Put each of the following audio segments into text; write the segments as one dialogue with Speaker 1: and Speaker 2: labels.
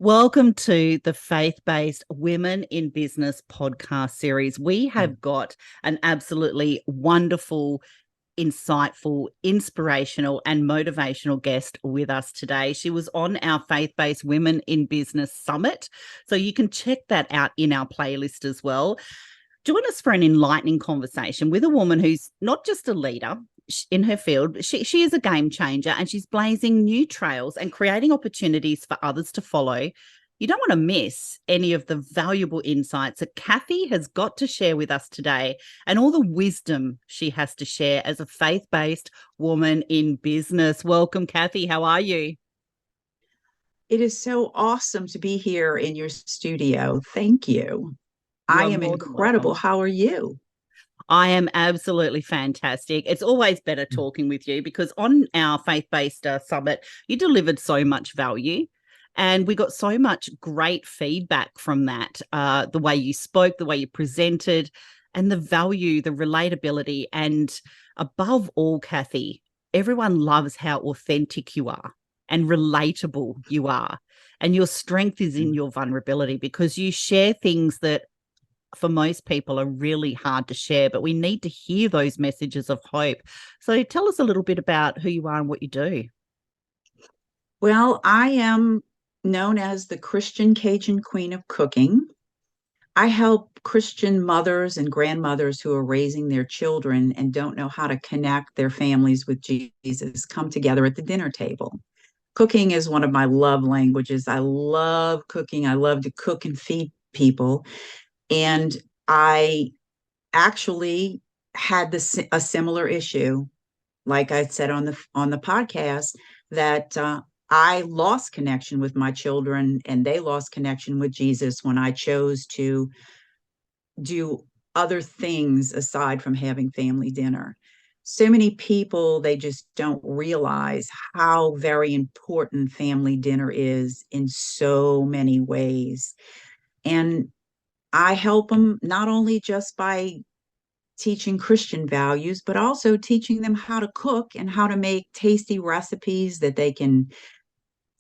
Speaker 1: Welcome to the Faith-Based Women in Business podcast series. We have got an absolutely wonderful, insightful, inspirational, and motivational guest with us today. She was on our Faith-Based Women in Business Summit, so you can check that out in our playlist as well. Join us for an enlightening conversation with a woman who's not just a leader in her field. She is a game changer, and she's blazing new trails and creating opportunities for others to follow. You don't want to miss any of the valuable insights that Kathie has got to share with us today, and all the wisdom she has to share as a faith-based woman in business. Welcome, Kathie. How are you?
Speaker 2: It is so awesome to be here in your studio. Thank you. I
Speaker 1: You're
Speaker 2: am
Speaker 1: more than
Speaker 2: incredible.
Speaker 1: welcome.
Speaker 2: How are you?
Speaker 1: I am absolutely fantastic. It's always better talking with you because on our faith-based summit, you delivered so much value. And we got so much great feedback from that, the way you spoke, the way you presented, and the value, the relatability. And above all, Kathie, everyone loves how authentic you are and relatable you are. And your strength is in your vulnerability because you share things that for most people are really hard to share, but we need to hear those messages of hope. So tell us a little bit about who you are and what you do.
Speaker 2: Well, I am known as the Christian Cajun Queen of Cooking. I help Christian mothers and grandmothers who are raising their children and don't know how to connect their families with Jesus come together at the dinner table. Cooking is one of my love languages. I love cooking. I love to cook and feed people. And I actually had a similar issue, like I said on the podcast, that I lost connection with my children and they lost connection with Jesus when I chose to do other things aside from having family dinner. So many people, they just don't realize how very important family dinner is in so many ways. And I help them not only just by teaching Christian values, but also teaching them how to cook and how to make tasty recipes that they can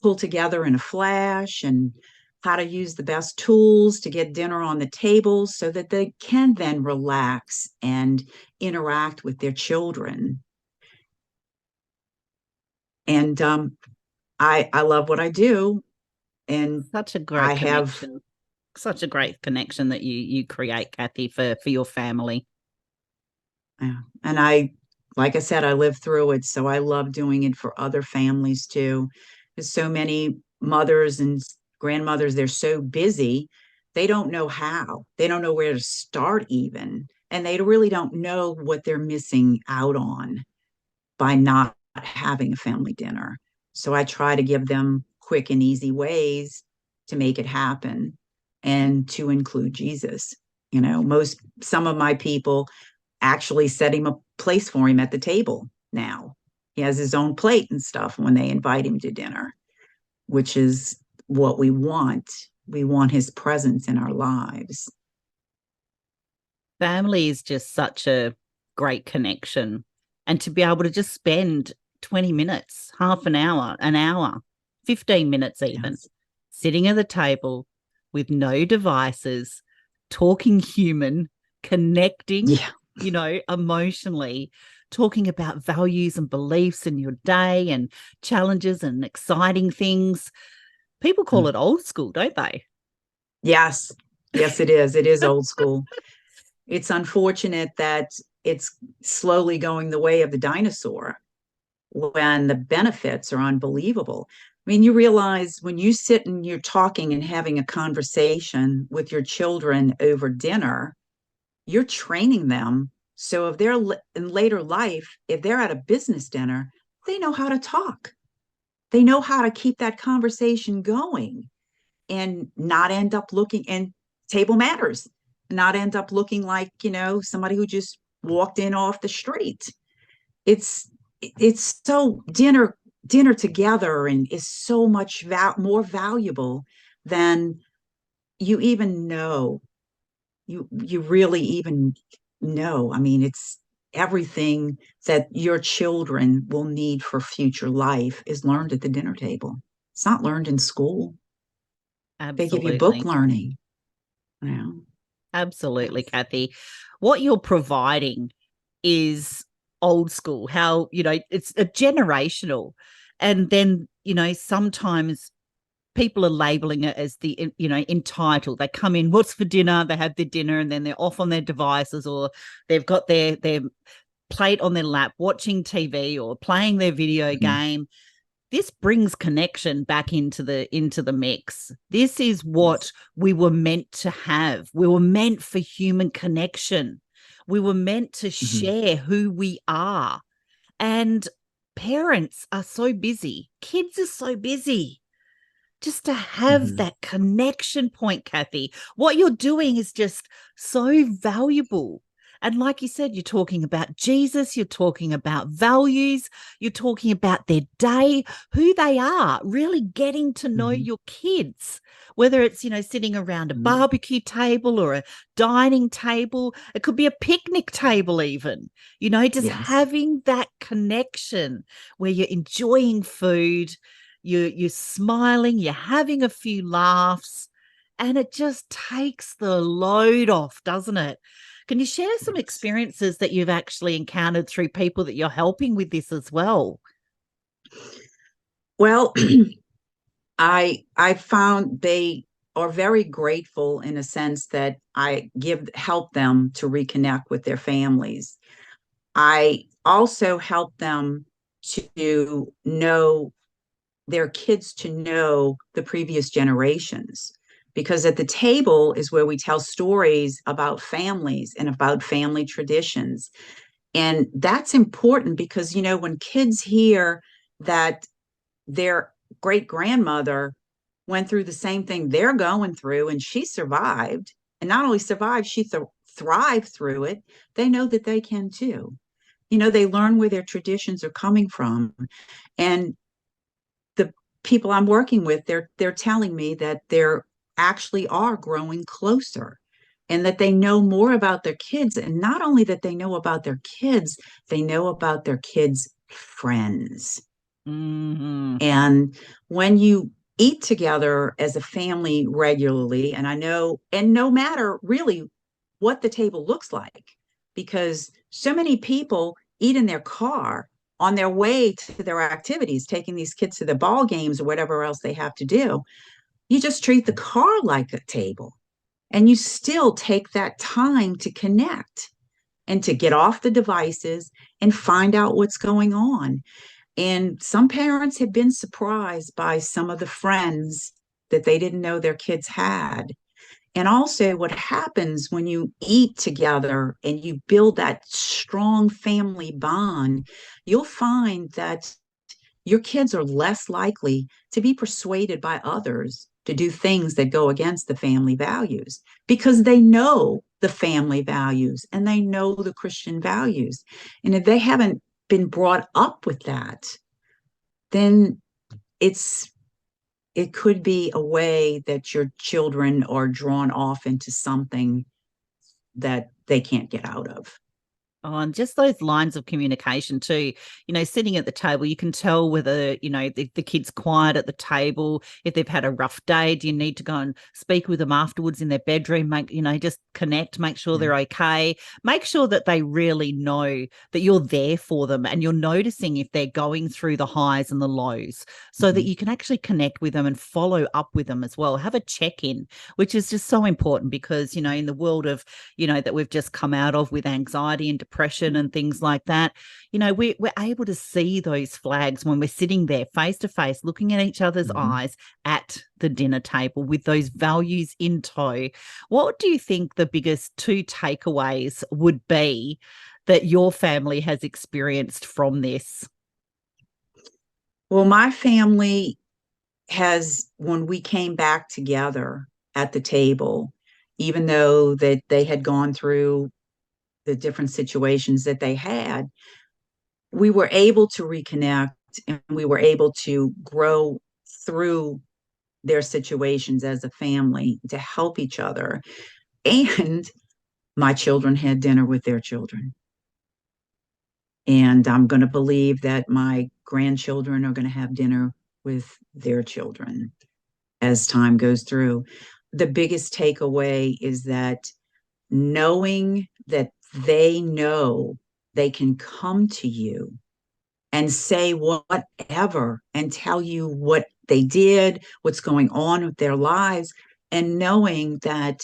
Speaker 2: pull together in a flash, and how to use the best tools to get dinner on the table so that they can then relax and interact with their children. And I love what I do. And
Speaker 1: Such a
Speaker 2: I
Speaker 1: great
Speaker 2: have
Speaker 1: connection. Such a great connection that you create, Kathie, for your family.
Speaker 2: and I like I said, I lived through it, so I love doing it for other families too. There's so many mothers and grandmothers, they're so busy, they don't know how. They don't know where to start even, and they really don't know what they're missing out on by not having a family dinner. So I try to give them quick and easy ways to make it happen and to include Jesus. Some of my people actually set him a place for him at the table now. He has his own plate and stuff when they invite him to dinner, which is what we want. We want his presence in our lives.
Speaker 1: Family is just such a great connection. And to be able to just spend 20 minutes, half an hour, 15 minutes even,
Speaker 2: Yes.
Speaker 1: sitting at the table with no devices, talking human, connecting,
Speaker 2: Yeah.
Speaker 1: emotionally, talking about values and beliefs in your day and challenges and exciting things. People call it old school, don't they?
Speaker 2: Yes. Yes, it is. It is old school. It's unfortunate that it's slowly going the way of the dinosaur when the benefits are unbelievable. I mean, you realize when you sit and you're talking and having a conversation with your children over dinner, you're training them. So if they're in later life, if they're at a business dinner, they know how to talk. They know how to keep that conversation going and not end up looking, and table matters, not end up looking like, somebody who just walked in off the street. It's it's so dinner together and is so much more valuable than you even know. You really even know. I mean, it's everything that your children will need for future life is learned at the dinner table. It's not learned in school. They give you book
Speaker 1: Absolutely.
Speaker 2: learning. You know?
Speaker 1: Absolutely, Kathie. What you're providing is old school, how, it's a generational. And then, sometimes people are labeling it as the, entitled. They come in, what's for dinner? They have their dinner and then they're off on their devices, or they've got their plate on their lap watching TV or playing their video
Speaker 2: Mhm.
Speaker 1: game. This brings connection back into the mix. This is what
Speaker 2: Yes.
Speaker 1: we were meant to have. We were meant for human connection. We were meant to
Speaker 2: Mhm.
Speaker 1: share who we are. And parents are so busy. Kids are so busy. Just to have
Speaker 2: Mhm.
Speaker 1: that connection point, Kathie. What you're doing is just so valuable. And like you said, you're talking about Jesus, you're talking about values, you're talking about their day, who they are, really getting to know
Speaker 2: Mhm.
Speaker 1: your kids, whether it's, sitting around a
Speaker 2: Mhm.
Speaker 1: barbecue table or a dining table. It could be a picnic table, even, just
Speaker 2: Yes.
Speaker 1: having that connection where you're enjoying food, you're smiling, you're having a few laughs, and it just takes the load off, doesn't it? Can you share some
Speaker 2: Yes.
Speaker 1: experiences that you've actually encountered through people that you're helping with this as well?
Speaker 2: Well, I found they are very grateful in a sense that I give help them to reconnect with their families. I also help them to know their kids, to know the previous generations, because at the table is where we tell stories about families and about family traditions. And that's important because, when kids hear that their great grandmother went through the same thing they're going through and she survived, and not only survived, she thrived through it, they know that they can too. They learn where their traditions are coming from. And the people I'm working with, they're telling me that they're actually are growing closer, and that they know more about their kids. And not only that they know about their kids, they know about their kids' friends.
Speaker 1: Mm-hmm.
Speaker 2: And when you eat together as a family regularly, and I know, and no matter really what the table looks like, because so many people eat in their car on their way to their activities, taking these kids to the ball games or whatever else they have to do. You just treat the car like a table, and you still take that time to connect and to get off the devices and find out what's going on. And some parents have been surprised by some of the friends that they didn't know their kids had. And also, what happens when you eat together and you build that strong family bond, you'll find that your kids are less likely to be persuaded by others to do things that go against the family values, because they know the family values and they know the Christian values. And if they haven't been brought up with that, then it's it could be a way that your children are drawn off into something that they can't get out of.
Speaker 1: Oh, and just those lines of communication too, sitting at the table, you can tell whether, the kid's quiet at the table. If they've had a rough day, do you need to go and speak with them afterwards in their bedroom? Just connect, make sure
Speaker 2: Yeah.
Speaker 1: they're okay. Make sure that they really know that you're there for them and you're noticing if they're going through the highs and the lows, so that
Speaker 2: Mhm.
Speaker 1: you can actually connect with them and follow up with them as well. Have a check-in, which is just so important because, in the world of, that we've just come out of with anxiety and depression and things like that, we're able to see those flags when we're sitting there face to face, looking at each other's
Speaker 2: Mhm.
Speaker 1: eyes at the dinner table with those values in tow. What do you think the biggest two takeaways would be that your family has experienced from this?
Speaker 2: Well, my family has, when we came back together at the table, even though that they had gone through the different situations that they had, we were able to reconnect and we were able to grow through their situations as a family to help each other. And my children had dinner with their children. And I'm going to believe that my grandchildren are going to have dinner with their children as time goes through. The biggest takeaway is that knowing that they know they can come to you and say whatever and tell you what they did, what's going on with their lives, and knowing that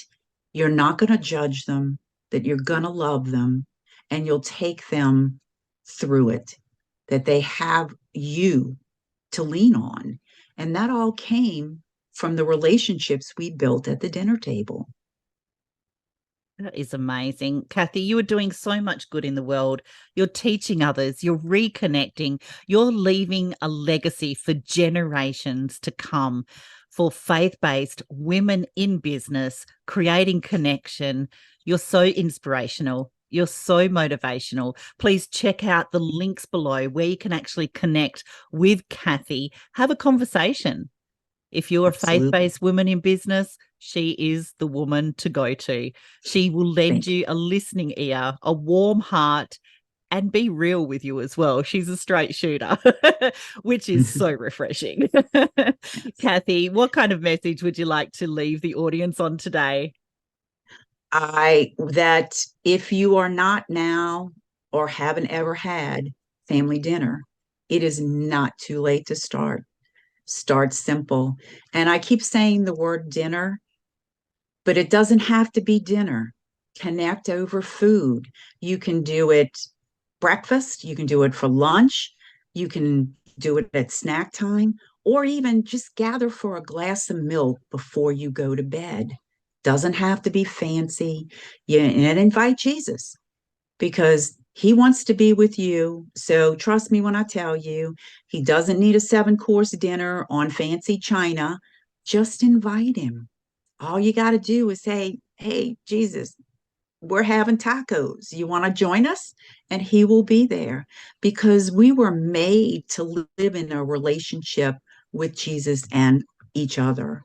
Speaker 2: you're not going to judge them, that you're going to love them, and you'll take them through it, that they have you to lean on. And that all came from the relationships we built at the dinner table.
Speaker 1: That is amazing. Kathie, you are doing so much good in the world. You're teaching others, you're reconnecting, you're leaving a legacy for generations to come, for faith-based women in business, creating connection. You're so inspirational. You're so motivational. Please check out the links below where you can actually connect with Kathie, have a conversation. If you're
Speaker 2: Absolutely.
Speaker 1: a faith-based woman in business, she is the woman to go to. She will lend you a listening ear, a warm heart, and be real with you as well. She's a straight shooter, which is so refreshing. Kathie, what kind of message would you like to leave the audience on today?
Speaker 2: That if you are not now or haven't ever had family dinner, it is not too late to start. Start simple. And I keep saying the word dinner, but it doesn't have to be dinner. Connect over food. You can do it breakfast, you can do it for lunch, you can do it at snack time, or even just gather for a glass of milk before you go to bed. Doesn't have to be fancy. And invite Jesus, because he wants to be with you. So trust me when I tell you, he doesn't need a 7-course dinner on fancy china. Just invite him. All you got to do is say, hey, Jesus, we're having tacos. You want to join us? And he will be there, because we were made to live in a relationship with Jesus and each other.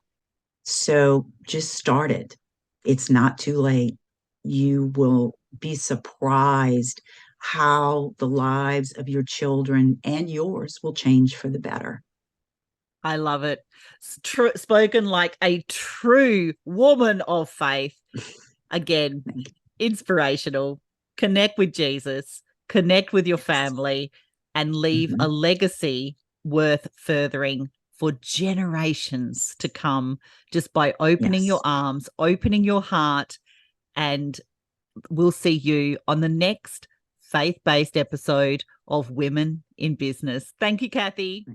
Speaker 2: So just start it. It's not too late. You will be surprised how the lives of your children and yours will change for the better.
Speaker 1: I love it. Spoken like a true woman of faith. Again, inspirational. Connect with Jesus, connect with your family, and leave a legacy worth furthering for generations to come, just by opening your arms, opening your heart. And we'll see you on the next faith-based episode of Women in Business. Thank you, Kathie.